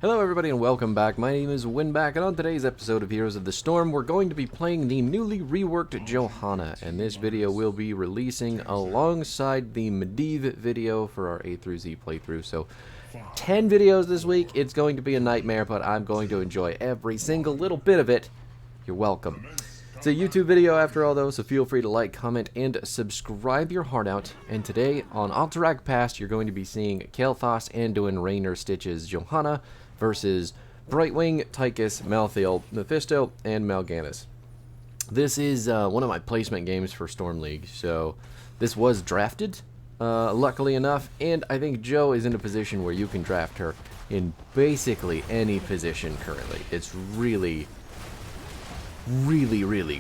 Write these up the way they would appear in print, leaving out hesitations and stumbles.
Hello everybody and welcome back. My name is Winback, and on today's episode of Heroes of the Storm, we're going to be playing the newly reworked Johanna, and this video will be releasing alongside the Medivh video for our A through Z playthrough. So 10 videos this week. It's going to be a nightmare, but I'm going to enjoy every single little bit of it. You're welcome. It's a YouTube video after all though, so feel free to like, comment, and subscribe your heart out. And today on Alterac Past, you're going to be seeing Kael'thas, Anduin, Raynor, Stitches, Johanna versus Brightwing, Tychus, Malthael, Mephisto, and Mal'Ganis. This is one of my placement games for Storm League, so this was drafted, luckily enough, and I think Joe is in a position where you can draft her in basically any position currently. It's really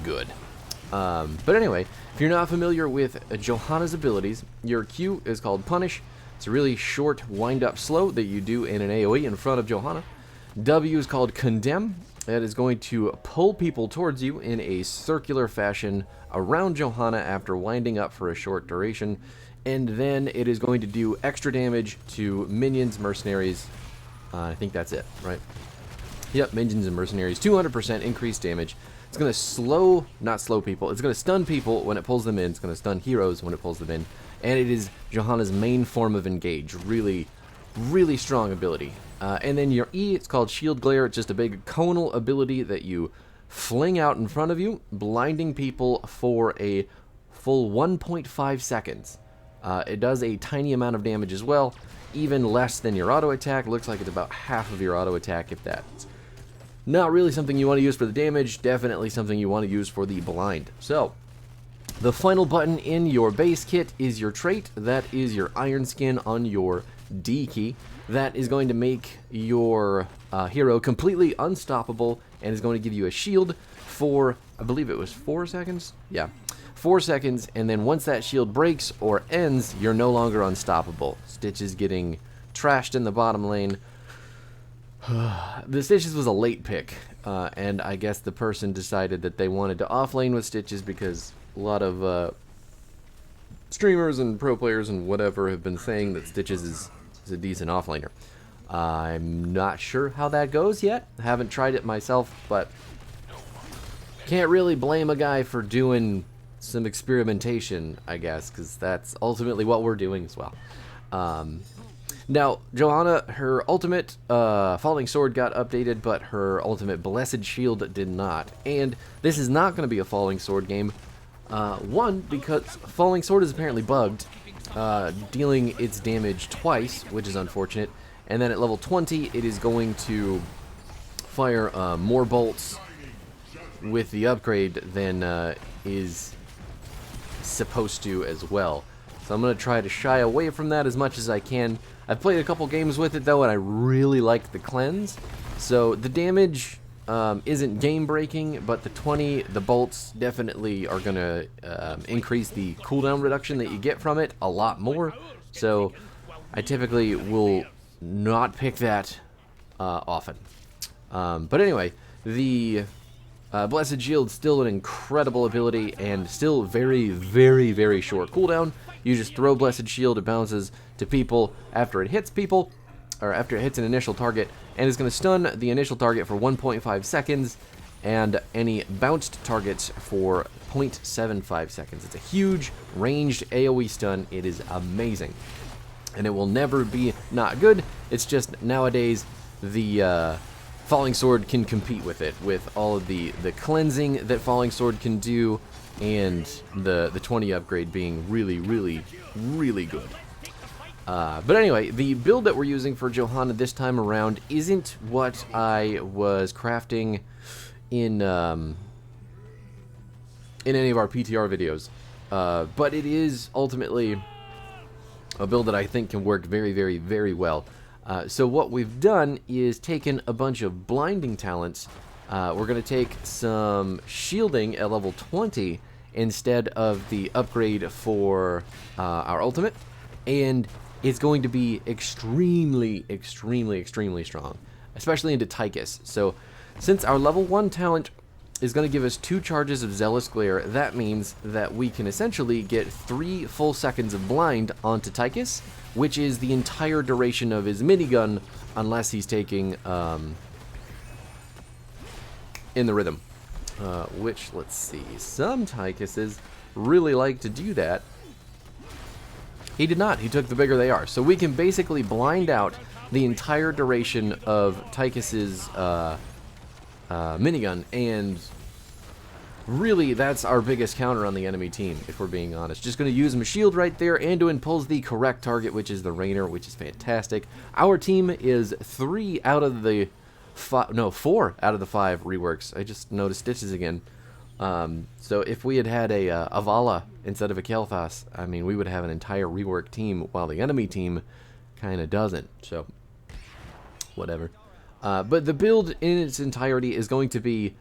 good. But anyway, if you're not familiar with Johanna's abilities, your Q is called Punish. It's a really short wind-up slow that you do in an AoE in front of Johanna. W is called Condemn. That is going to pull people towards you in a circular fashion around Johanna after winding up for a short duration. And then it is going to do extra damage to minions, mercenaries. I think that's it, right? Yep, minions and mercenaries. 200% increased damage. It's going to not slow people. It's going to stun people when it pulls them in. It's going to stun heroes when it pulls them in. And it is Johanna's main form of engage. Really strong ability. And then your E, it's called Shield Glare. It's just a big conal ability that you fling out in front of you, blinding people for a full 1.5 seconds. It does a tiny amount of damage as well, even less than your auto attack. Looks like it's about half of your auto attack, if that. Not really something you want to use for the damage, definitely something you want to use for the blind. So, the final button in your base kit is your trait. That is your Iron Skin on your D key. That is going to make your hero completely unstoppable and is going to give you a shield for, I believe it was 4 seconds? Yeah, 4 seconds, and then once that shield breaks or ends, you're no longer unstoppable. Stitches getting trashed in the bottom lane. The Stitches was a late pick, and I guess the person decided that they wanted to offlane with Stitches because a lot of streamers and pro players and whatever have been saying that Stitches is a decent offlaner. I'm not sure how that goes yet. I haven't tried it myself, but can't really blame a guy for doing some experimentation, I guess, because that's ultimately what we're doing as well. Now, Johanna, her ultimate Falling Sword got updated, but her ultimate Blessed Shield did not. And this is not going to be a Falling Sword game. One, because Falling Sword is apparently bugged, dealing its damage twice, which is unfortunate. And then at level 20, it is going to fire more bolts with the upgrade than is supposed to as well. So I'm going to try to shy away from that as much as I can. I've played a couple games with it though, and I really like the cleanse. So the damage isn't game breaking, but the bolts definitely are going to increase the cooldown reduction that you get from it a lot more. So I typically will not pick that often. But anyway, the Blessed Shield still an incredible ability and still very short cooldown. You just throw Blessed Shield, it bounces to people after it hits people, or after it hits an initial target, and is going to stun the initial target for 1.5 seconds, and any bounced targets for 0.75 seconds. It's a huge ranged AoE stun. It is amazing. And it will never be not good. It's just nowadays the Falling Sword can compete with it, with all of the cleansing that Falling Sword can do, and the 20 upgrade being really good. But anyway, the build that we're using for Johanna this time around isn't what I was crafting in any of our PTR videos, but it is ultimately a build that I think can work very well. So what we've done is taken a bunch of blinding talents. We're going to take some shielding at level 20 instead of the upgrade for our ultimate, and it's going to be extremely strong, especially into Tychus. So since our level 1 talent is going to give us 2 charges of Zealous Glare, that means that we can essentially get 3 full seconds of blind onto Tychus which is the entire duration of his minigun, unless he's taking in the rhythm. Which, let's see, some Tychuses really like to do that. He did not. He took the bigger they are. So we can basically blind out the entire duration of Tychus's minigun, and really that's our biggest counter on the enemy team, if we're being honest. Just going to use my shield right there. Anduin pulls the correct target, which is the Rainer, which is fantastic. Our team is 4 out of the 5 reworks. I just noticed Stitches again. So if we had had a Avala instead of a Kel'Thas, I mean, we would have an entire rework team, while the enemy team kind of doesn't. So, whatever. But the build in its entirety is going to be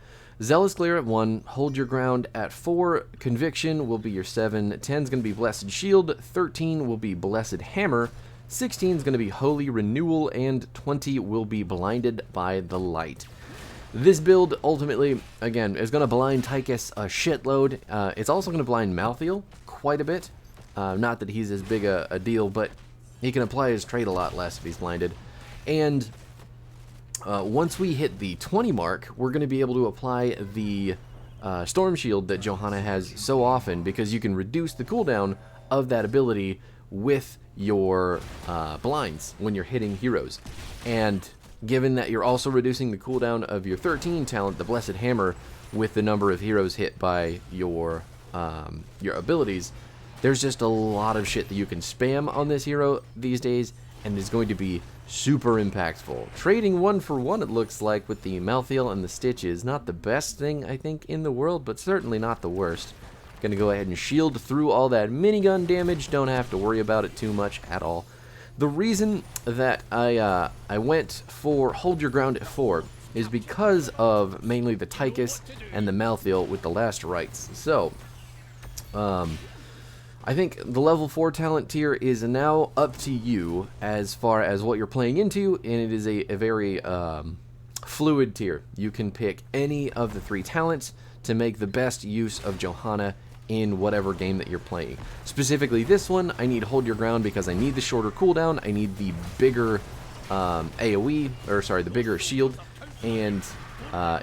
Zealous Glare at 1, Hold Your Ground at 4, Conviction will be your 7, 10 is going to be Blessed Shield, 13 will be Blessed Hammer, 16 is going to be Holy Renewal, and 20 will be Blinded by the Light. This build, ultimately, again, is going to blind Tychus a shitload. It's also going to blind Malthael quite a bit. Not that he's as big a deal, but he can apply his trait a lot less if he's blinded. And once we hit the 20 mark, we're going to be able to apply the Storm Shield that Johanna has so often, because you can reduce the cooldown of that ability with your blinds when you're hitting heroes. And given that you're also reducing the cooldown of your 13 talent, the Blessed Hammer, with the number of heroes hit by your abilities, there's just a lot of shit that you can spam on this hero these days, and is going to be super impactful. Trading 1 for 1, it looks like, with the Malthael and the Stitch is not the best thing, I think, in the world, but certainly not the worst. Gonna go ahead and shield through all that minigun damage, don't have to worry about it too much at all. The reason that I went for Hold Your Ground at 4 is because of mainly the Tychus and the Malthael with the last rites. So, I think the level 4 talent tier is now up to you as far as what you're playing into, and it is a very fluid tier. You can pick any of the 3 talents to make the best use of Johanna in whatever game that you're playing. Specifically this one, I need Hold Your Ground because I need the shorter cooldown, I need the bigger AoE, or sorry, the bigger shield, and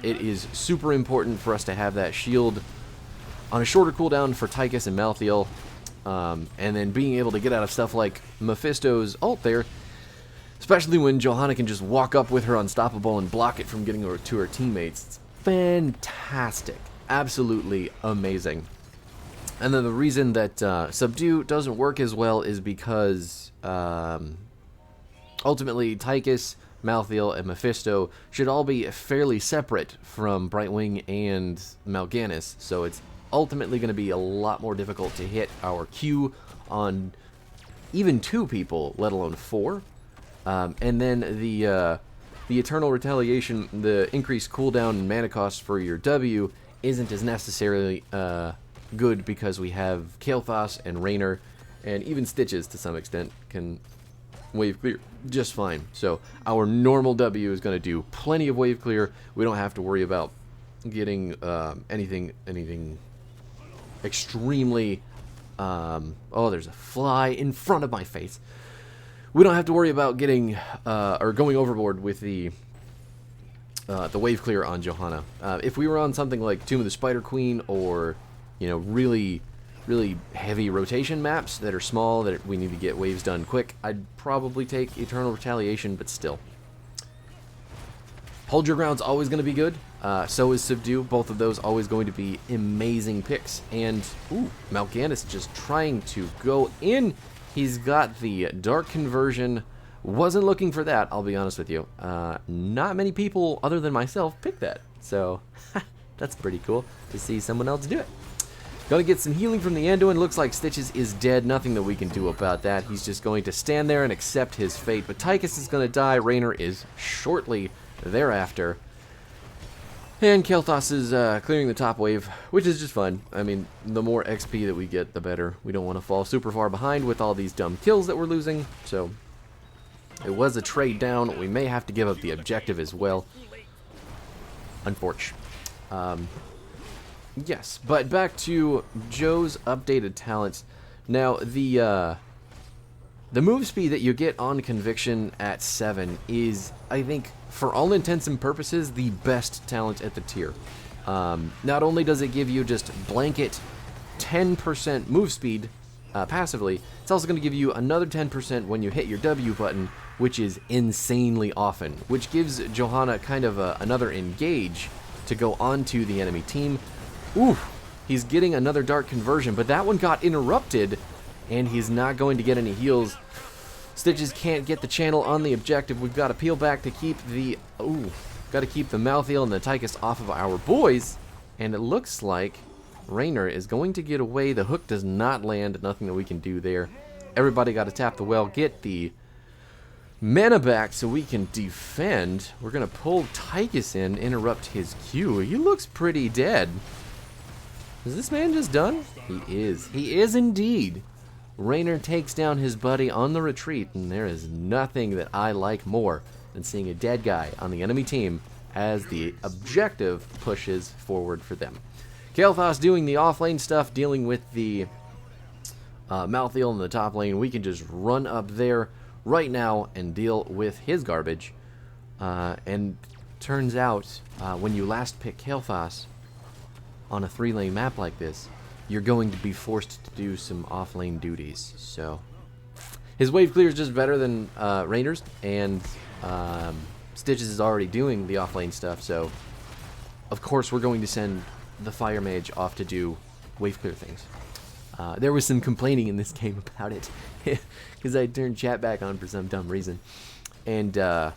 it is super important for us to have that shield on a shorter cooldown for Tychus and Malthael, and then being able to get out of stuff like Mephisto's ult there, especially when Johanna can just walk up with her unstoppable and block it from getting over to her teammates. It's fantastic. Absolutely amazing. And then the reason that Subdue doesn't work as well is because ultimately Tychus, Malthael, and Mephisto should all be fairly separate from Brightwing and Mal'Ganis, so it's ultimately going to be a lot more difficult to hit our Q on even 2 people, let alone 4. And then the Eternal Retaliation, the increased cooldown and mana cost for your W, isn't as necessarily good because we have Kel'Thas and Raynor, and even Stitches to some extent can wave clear just fine. So our normal W is going to do plenty of wave clear. We don't have to worry about getting anything extremely oh, there's a fly in front of my face. We don't have to worry about getting or going overboard with the wave clear on Johanna. If we were on something like Tomb of the Spider Queen, or really heavy rotation maps that are small that we need to get waves done quick, I'd probably take Eternal Retaliation, but still. Hold Your Ground's always going to be good. So is Subdue. Both of those always going to be amazing picks. And, ooh, Mal'Ganis just trying to go in. He's got the Dark Conversion. Wasn't looking for that, I'll be honest with you. Not many people, other than myself, picked that. So, that's pretty cool to see someone else do it. Gonna get some healing from the Anduin. Looks like Stitches is dead. Nothing that we can do about that. He's just going to stand there and accept his fate. But Tychus is going to die. Raynor is shortly thereafter. And Kel'Thas is clearing the top wave, which is just fun. I mean, the more XP that we get, the better. We don't want to fall super far behind with all these dumb kills that we're losing. So, it was a trade down. We may have to give up the objective as well. Unfortunate. Yes, but back to Joe's updated talents. Now, the The move speed that you get on Conviction at 7 is, I think, for all intents and purposes, the best talent at the tier. Not only does it give you just blanket 10% move speed passively, it's also going to give you another 10% when you hit your W button, which is insanely often, which gives Johanna kind of another engage to go onto the enemy team. Ooh, he's getting another dark conversion, but that one got interrupted, and he's not going to get any heals. Stitches can't get the channel on the objective. We've got to peel back to keep the... Ooh, got to keep the Malthael and the Tychus off of our boys, and it looks like Raynor is going to get away. The hook does not land. Nothing that we can do there. Everybody got to tap the well, get the mana back so we can defend. We're going to pull Tychus in, interrupt his Q. He looks pretty dead. Is this man just done? He is. He is indeed. Raynor takes down his buddy on the retreat, and there is nothing that I like more than seeing a dead guy on the enemy team as the objective pushes forward for them. Kael'thas doing the off-lane stuff, dealing with the Malthael in the top lane. We can just run up there right now and deal with his garbage. And turns out, when you last pick Kael'thas on a 3-lane map like this, you're going to be forced to do some off-lane duties. So his wave clear is just better than Raynor's, and Stitches is already doing the off-lane stuff, so of course we're going to send the Fire Mage off to do wave clear things. There was some complaining in this game about it, because I turned chat back on for some dumb reason, and yeah,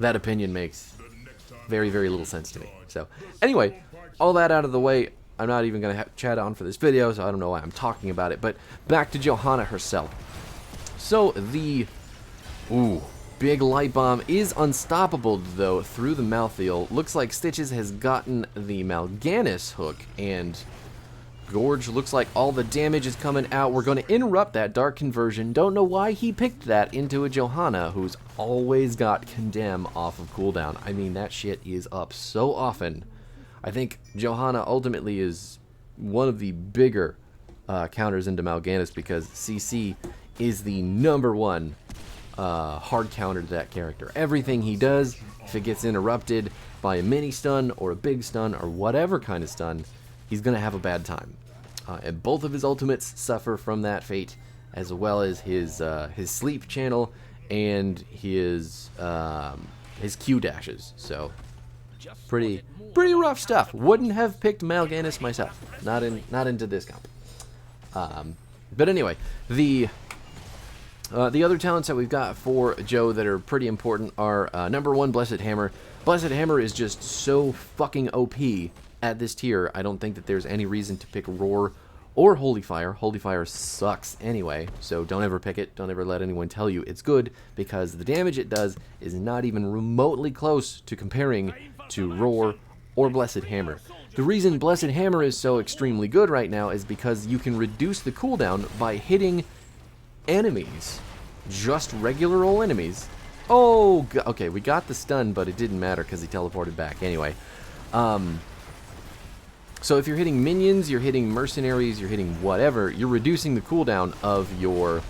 that opinion makes very, very little sense to me. So anyway, all that out of the way, I'm not even going to chat on for this video, so I don't know why I'm talking about it, but back to Johanna herself. So the big light bomb is unstoppable, though, through the Malthael. Looks like Stitches has gotten the Mal'Ganis hook, and Gorge looks like all the damage is coming out. We're going to interrupt that dark conversion. Don't know why he picked that into a Johanna, who's always got Condemn off of cooldown. I mean, that shit is up so often. I think Johanna ultimately is one of the bigger counters into Mal'Ganis, because CC is the #1 hard counter to that character. Everything he does, if it gets interrupted by a mini stun or a big stun or whatever kind of stun, he's going to have a bad time. And both of his ultimates suffer from that fate, as well as his sleep channel and his Q dashes. So pretty rough stuff. Wouldn't have picked Mal'Ganis myself. Not into this comp. But anyway, the other talents that we've got for Joe that are pretty important are #1, Blessed Hammer. Blessed Hammer is just so fucking OP at this tier. I don't think that there's any reason to pick Roar or Holy Fire. Holy Fire sucks anyway, so don't ever pick it. Don't ever let anyone tell you it's good, because the damage it does is not even remotely close to comparing to Roar or Blessed Hammer. The reason Blessed Hammer is so extremely good right now is because you can reduce the cooldown by hitting enemies, just regular old enemies. Oh, okay, we got the stun, but it didn't matter because he teleported back anyway. So if you're hitting minions, you're hitting mercenaries, you're hitting whatever, you're reducing the cooldown of your...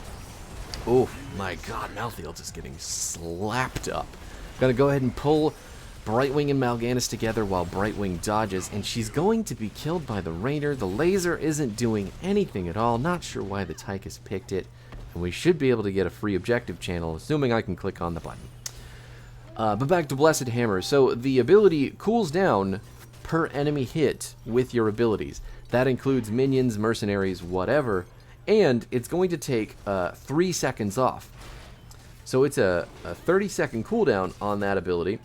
Oh my god, Malthael just getting slapped up. Gonna go ahead and pull Brightwing and Mal'Ganis together while Brightwing dodges, and she's going to be killed by the Raynor. The laser isn't doing anything at all. Not sure why the Tychus picked it. And we should be able to get a free objective channel, assuming I can click on the button. But back to Blessed Hammer. So the ability cools down per enemy hit with your abilities. That includes minions, mercenaries, whatever. And it's going to take 3 seconds off. So it's a 30-second cooldown on that ability.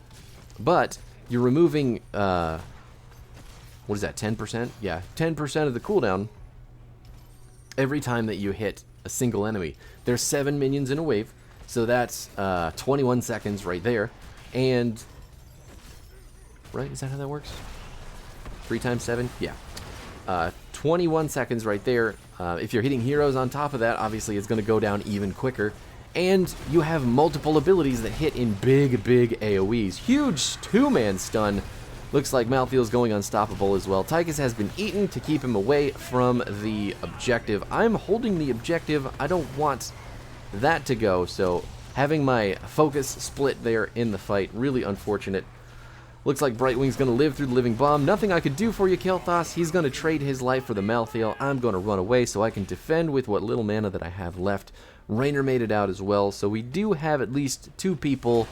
But you're removing, what is that, 10%? Yeah, 10% of the cooldown every time that you hit a single enemy. There's 7 minions in a wave, so that's 21 seconds right there. And, right, is that how that works? 3 times 7? Yeah. 21 seconds right there. If you're hitting heroes on top of that, obviously it's going to go down even quicker. And you have multiple abilities that hit in big AoEs. Huge 2-man stun Looks like Malthiel's going unstoppable as well. Tychus has been eaten to keep him away from the objective. I'm holding the objective. I don't want that to go, so having my focus split there in the fight, really unfortunate. Looks like Brightwing's going to live through the living bomb. Nothing I could do for you, Kael'thas. He's going to trade his life for the Malthael. I'm going to run away so I can defend with what little mana that I have left. Raynor made it out as well, so we do have at least 2 people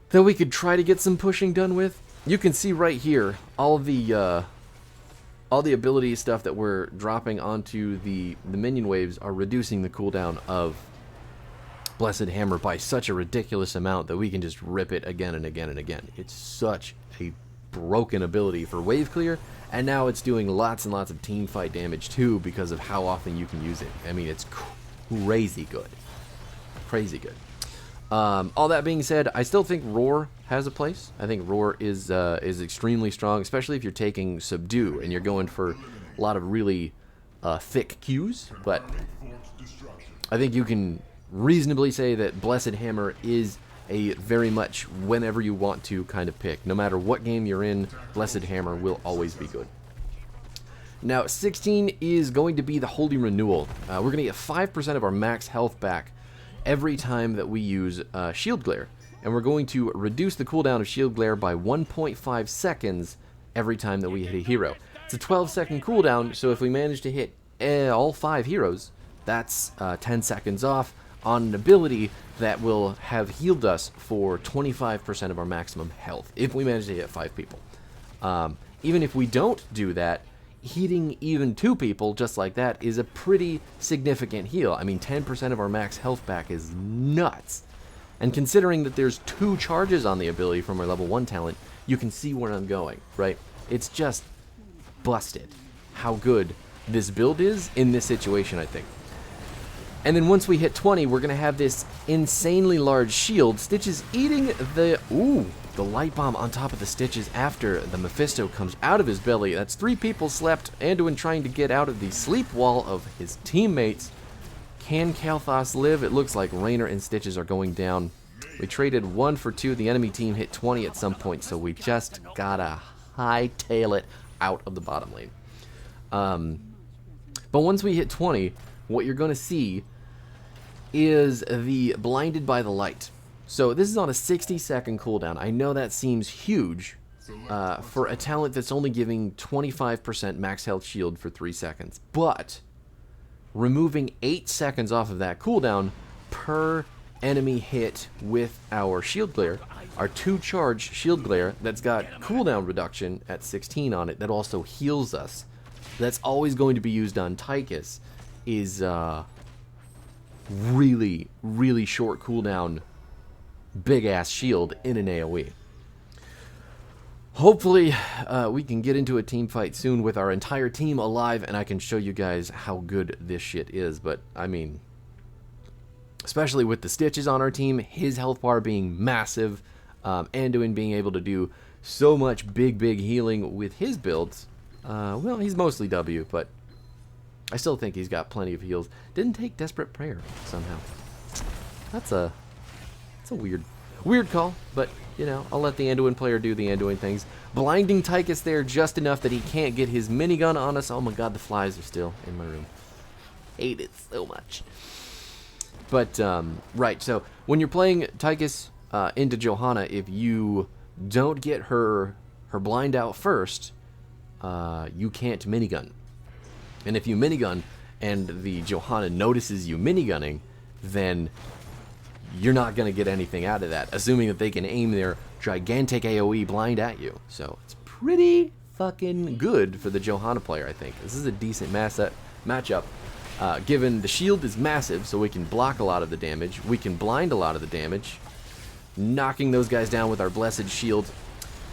that we could try to get some pushing done with. You can see right here all the ability stuff that we're dropping onto the minion waves are reducing the cooldown of Blessed Hammer by such a ridiculous amount that we can just rip it again and again and again. It's such a broken ability for wave clear, and now it's doing lots and lots of team fight damage too because of how often you can use it. I mean, it's crazy good. Crazy good. All that being said, I still think Roar has a place. I think Roar is extremely strong, especially if you're taking Subdue and you're going for a lot of really thick Qs, but I think you can reasonably say that Blessed Hammer is a very much whenever you want to kind of pick. No matter what game you're in, Blessed Hammer will always be good. Now, 16 is going to be the Holy Renewal. We're going to get 5% of our max health back every time that we use Shield Glare. And we're going to reduce the cooldown of Shield Glare by 1.5 seconds every time that we hit a hero. It's a 12-second cooldown, so if we manage to hit all 5 heroes, that's 10 seconds off on an ability that will have healed us for 25% of our maximum health if we manage to hit 5 people. Even if we don't do that, hitting even 2 people just like that is a pretty significant heal. I mean, 10% of our max health back is nuts. And considering that there's 2 charges on the ability from our level 1 talent, you can see where I'm going, right? It's just busted how good this build is in this situation, I think. And then once we hit 20, we're going to have this insanely large shield. Stitch is eating the light bomb on top of the Stitches after the Mephisto comes out of his belly. That's 3 people slept. Anduin trying to get out of the sleep wall of his teammates. Can Kael'thas live? It looks like Raynor and Stitches are going down. We traded 1 for 2. The enemy team hit 20 at some point, so we just gotta hightail it out of the bottom lane. But once we hit 20, what you're going to see is the Blinded by the Light. So this is on a 60-second cooldown. I know that seems huge for a talent that's only giving 25% max health shield for 3 seconds. But removing 8 seconds off of that cooldown per enemy hit with our Shield Glare, our 2-charge Shield Glare that's got cooldown reduction at 16 on it that also heals us. That's always going to be used on Tychus, is really, really short cooldown, big-ass shield in an AoE. Hopefully, we can get into a team fight soon with our entire team alive, and I can show you guys how good this shit is. But, I mean, especially with the Stitches on our team, his health bar being massive, Anduin being able to do so much big healing with his builds. Well, he's mostly W, but I still think he's got plenty of heals. Didn't take Desperate Prayer somehow. That's a weird call, but you know, I'll let the Anduin player do the Anduin things. Blinding Tychus there just enough that he can't get his minigun on us. Oh my god, the flies are still in my room. Hate it so much. But right, so when you're playing Tychus into Johanna, if you don't get her blind out first, you can't minigun. And if you minigun and the Johanna notices you minigunning, then you're not going to get anything out of that, assuming that they can aim their gigantic AoE blind at you. So it's pretty fucking good for the Johanna player, I think. This is a decent matchup, given the shield is massive, so we can block a lot of the damage. We can blind a lot of the damage, knocking those guys down with our blessed shield.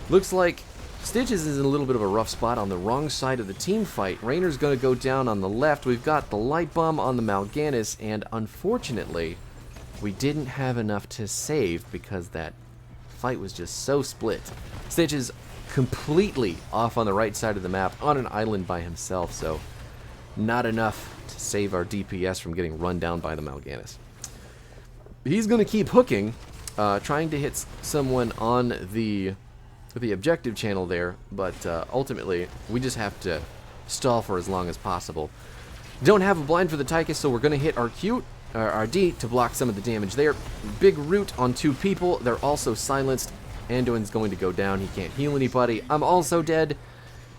Looks like Stitches is in a little bit of a rough spot on the wrong side of the team fight. Raynor's going to go down on the left. We've got the light bomb on the Mal'Ganis, and unfortunately, we didn't have enough to save because that fight was just so split. Stitches completely off on the right side of the map on an island by himself, so not enough to save our DPS from getting run down by the Mal'Ganis. He's going to keep hooking, trying to hit someone on the the objective channel there, but ultimately we just have to stall for as long as possible. Don't have a blind for the Tychus, so we're going to hit our Q, our D to block some of the damage there. Big root on 2 people. They're also silenced. Anduin's going to go down. He can't heal anybody. I'm also dead.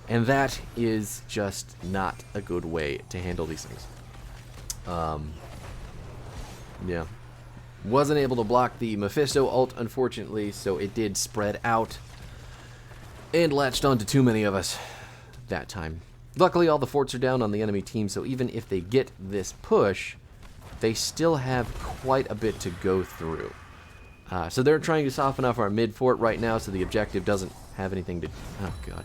And that is just not a good way to handle these things. Yeah. Wasn't able to block the Mephisto ult, unfortunately, so it did spread out. And latched onto too many of us that time. Luckily, all the forts are down on the enemy team, so even if they get this push, they still have quite a bit to go through. So they're trying to soften off our mid fort right now, so the objective doesn't have anything to... Oh, God.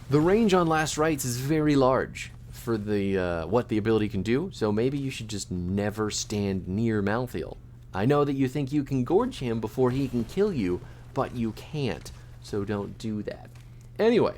The range on Last Rites is very large for the what the ability can do, so maybe you should just never stand near Malthael. I know that you think you can gorge him before he can kill you, but you can't, so don't do that. Anyway,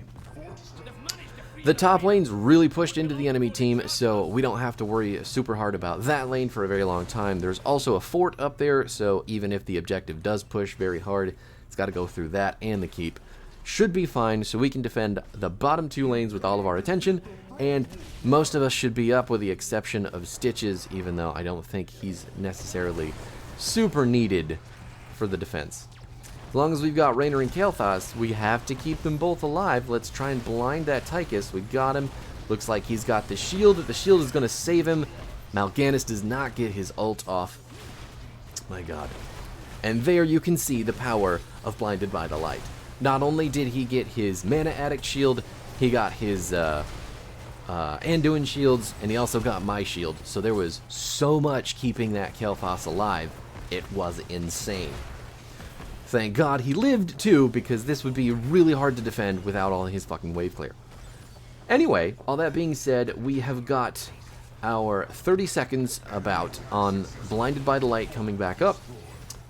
the top lane's really pushed into the enemy team, so we don't have to worry super hard about that lane for a very long time. There's also a fort up there, so even if the objective does push very hard, it's got to go through that and the keep. Should be fine, so we can defend the bottom 2 lanes with all of our attention, and most of us should be up with the exception of Stitches, even though I don't think he's necessarily super needed for the defense. As long as we've got Raynor and Kael'thas, we have to keep them both alive. Let's try and blind that Tychus. We got him. Looks like he's got the shield. The shield is going to save him. Mal'Ganis does not get his ult off. My God. And there you can see the power of Blinded by the Light. Not only did he get his Mana Addict shield, he got his Anduin shields, and he also got my shield. So there was so much keeping that Kael'thas alive. It was insane. Thank God he lived, too, because this would be really hard to defend without all his fucking wave clear. Anyway, all that being said, we have got our 30 seconds about on Blinded by the Light coming back up,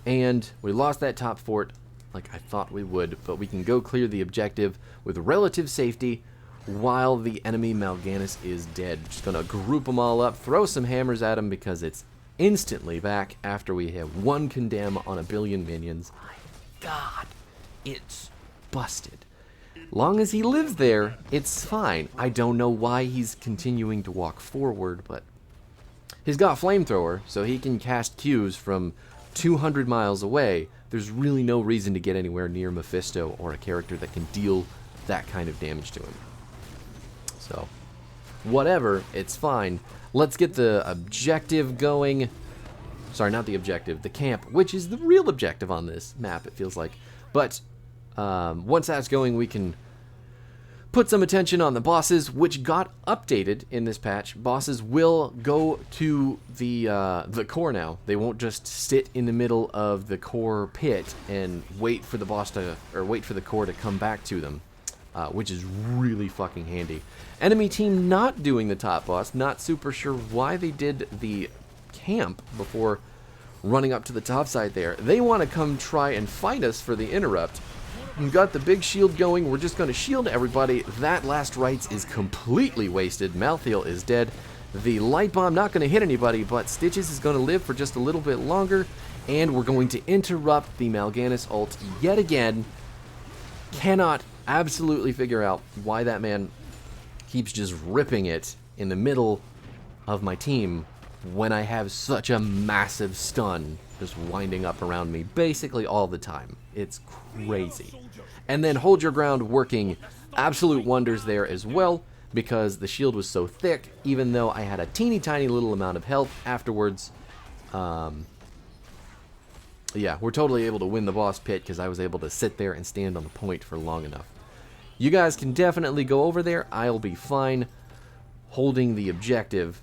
and we lost that top fort like I thought we would, but we can go clear the objective with relative safety while the enemy Mal'Ganis is dead. Just gonna group them all up, throw some hammers at him because it's instantly back after we have 1 condemn on a billion minions. God, it's busted. Long as he lives there, it's fine. I don't know why he's continuing to walk forward, but he's got Flamethrower, so he can cast Qs from 200 miles away. There's really no reason to get anywhere near Mephisto or a character that can deal that kind of damage to him. So, whatever, it's fine. Let's get the objective going. Sorry, not the objective, the camp, which is the real objective on this map, it feels like. But once that's going, we can put some attention on the bosses, which got updated in this patch. Bosses will go to the core now. They won't just sit in the middle of the core pit and wait for the boss to, or wait for the core to come back to them, which is really fucking handy. Enemy team not doing the top boss, not super sure why they did the camp before running up to the top side there. They want to come try and fight us for the interrupt. We've got the big shield going. We're just going to shield everybody. That Last Rites is completely wasted. Malthael is dead. The light bomb not going to hit anybody, but Stitches is going to live for just a little bit longer, and we're going to interrupt the Mal'Ganis ult yet again. Cannot absolutely figure out why that man keeps just ripping it in the middle of my team when I have such a massive stun just winding up around me basically all the time. It's crazy. And then Hold Your Ground working absolute wonders there as well, because the shield was so thick, even though I had a teeny tiny little amount of health afterwards. Yeah, we're totally able to win the boss pit because I was able to sit there and stand on the point for long enough. You guys can definitely go over there. I'll be fine holding the objective.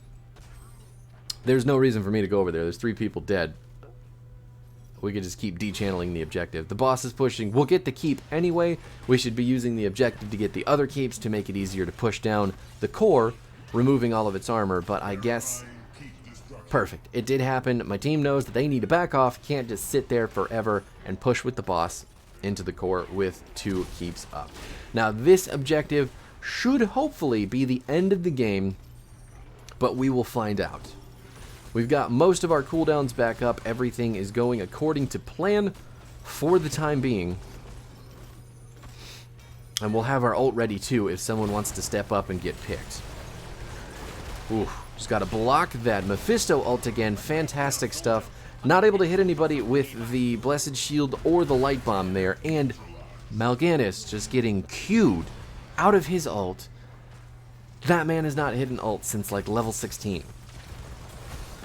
There's no reason for me to go over there. There's 3 people dead. We could just keep de-channeling the objective. The boss is pushing. We'll get the keep anyway. We should be using the objective to get the other keeps to make it easier to push down the core, removing all of its armor. But I guess... perfect. It did happen. My team knows that they need to back off. Can't just sit there forever and push with the boss into the core with 2 keeps up. Now, this objective should hopefully be the end of the game, but we will find out. We've got most of our cooldowns back up. Everything is going according to plan for the time being. And we'll have our ult ready too if someone wants to step up and get picked. Ooh, just gotta block that Mephisto ult again. Fantastic stuff. Not able to hit anybody with the Blessed Shield or the Light Bomb there. And Mal'Ganis just getting queued out of his ult. That man has not hit an ult since like level 16.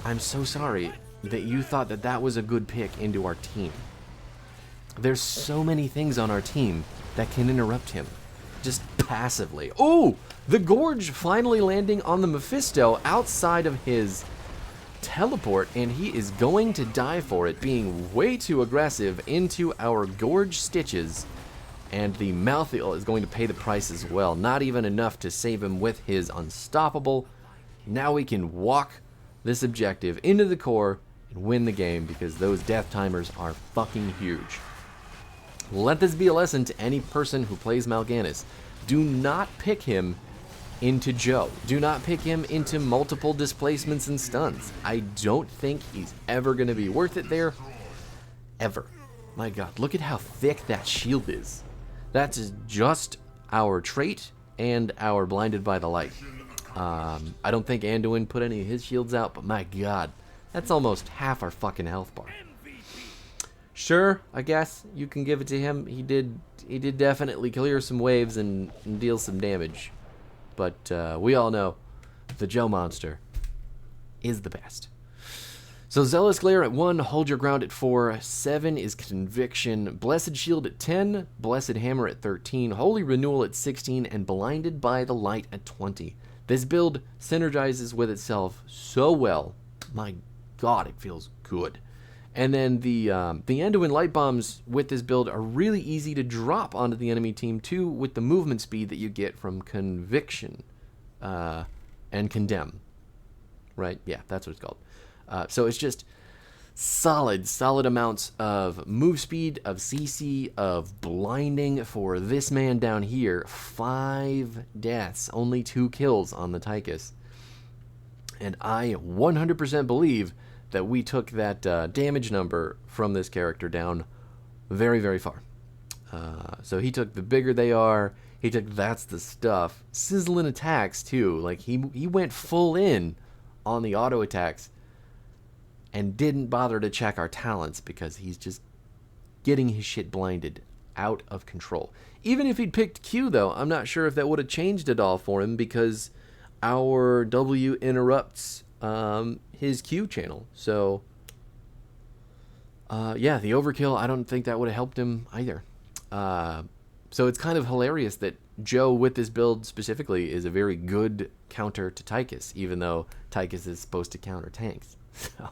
I'm so sorry that you thought that that was a good pick into our team. There's so many things on our team that can interrupt him, just passively. Oh, the Gorge finally landing on the Mephisto outside of his teleport, and he is going to die for it, being way too aggressive into our Gorge Stitches, and the Malthael is going to pay the price as well. Not even enough to save him with his Unstoppable. Now we can walk this objective into the core and win the game, because those death timers are fucking huge. Let this be a lesson to any person who plays Mal'Ganis. Do not pick him into Joe. Do not pick him into multiple displacements and stuns. I don't think he's ever going to be worth it there. Ever. My god, look at how thick that shield is. That's just our trait and our blinded by the light. I don't think Anduin put any of his shields out, but my god, that's almost half our fucking health bar. Sure, I guess you can give it to him. He did definitely clear some waves and deal some damage. But we all know the Joe monster is the best. So Zealous Glare at 1, Hold Your Ground at 4, 7 is Conviction, Blessed Shield at 10, Blessed Hammer at 13, Holy Renewal at 16, and Blinded by the Light at 20. This build synergizes with itself so well. My god, it feels good. And then the Anduin Light Bombs with this build are really easy to drop onto the enemy team too, with the movement speed that you get from Conviction and Condemn. Right? Yeah, that's what it's called. So it's just solid amounts of move speed, of CC, of blinding for this man down here. 5 deaths, only 2 kills on the Tychus. And I 100% believe that we took that damage number from this character down very, very far. So he took the bigger they are. He took that's the stuff. Sizzling attacks too. Like he went full in on the auto attacks and didn't bother to check our talents, because he's just getting his shit blinded out of control. Even if he'd picked Q though, I'm not sure if that would have changed it all for him, because our W interrupts his Q channel. So yeah, the overkill, I don't think that would have helped him either. So it's kind of hilarious that Joe with this build specifically is a very good counter to Tychus, even though Tychus is supposed to counter tanks. So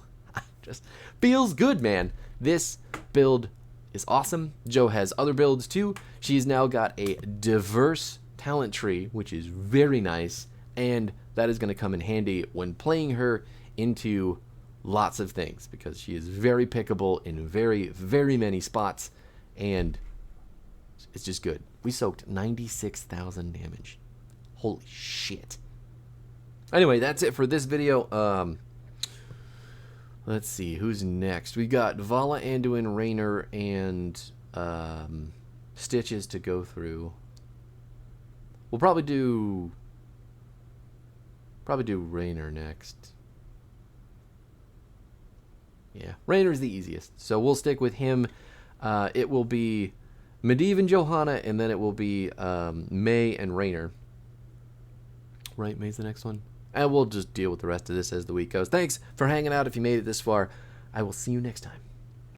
just feels good, man. This build is awesome. Joe has other builds too. She's now got a diverse talent tree, which is very nice, and that is going to come in handy when playing her into lots of things, because she is very pickable in very, very many spots, and it's just good. We soaked 96,000 damage. Holy shit. Anyway, that's it for this video. Let's see, who's next? We got Vala, Anduin, Raynor, and Stitches to go through. We'll probably do Raynor next. Yeah, Raynor's the easiest, so we'll stick with him. It will be Medivh and Johanna, and then it will be May and Raynor. Right, May's the next one. And we'll just deal with the rest of this as the week goes. Thanks for hanging out if you made it this far. I will see you next time.